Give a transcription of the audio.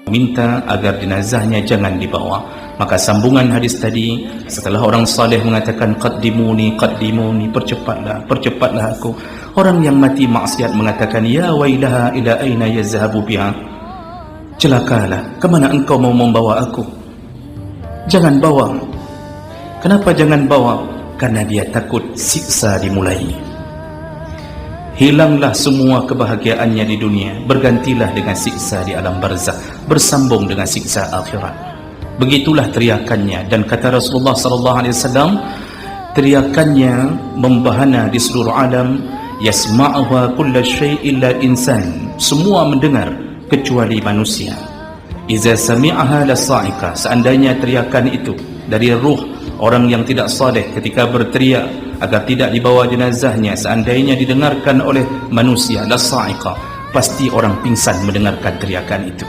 minta agar jenazahnya jangan dibawa. Maka sambungan hadis tadi, setelah orang saleh mengatakan qaddimuni qaddimuni, percepatlah aku. Orang yang mati maksiat mengatakan ya wailaha ila aina yazhabu biha, celakalah, kemana engkau mau membawa aku? Jangan bawa. Kenapa jangan bawa? Karena dia takut siksa dimulai. Hilanglah semua kebahagiaannya di dunia, bergantilah dengan siksa di alam barzakh, bersambung dengan siksa akhirat. Begitulah teriakannya, dan kata Rasulullah SAW, teriakannya membahana di seluruh alam. Yasma'uha kulla syai' illa insan, semua mendengar kecuali manusia. Iza sami'aha lasa'ika, seandainya teriakan itu dari ruh orang yang tidak saleh ketika berteriak agar tidak dibawa jenazahnya, seandainya didengarkan oleh manusia, lasa'ika, pasti orang pingsan mendengarkan teriakan itu.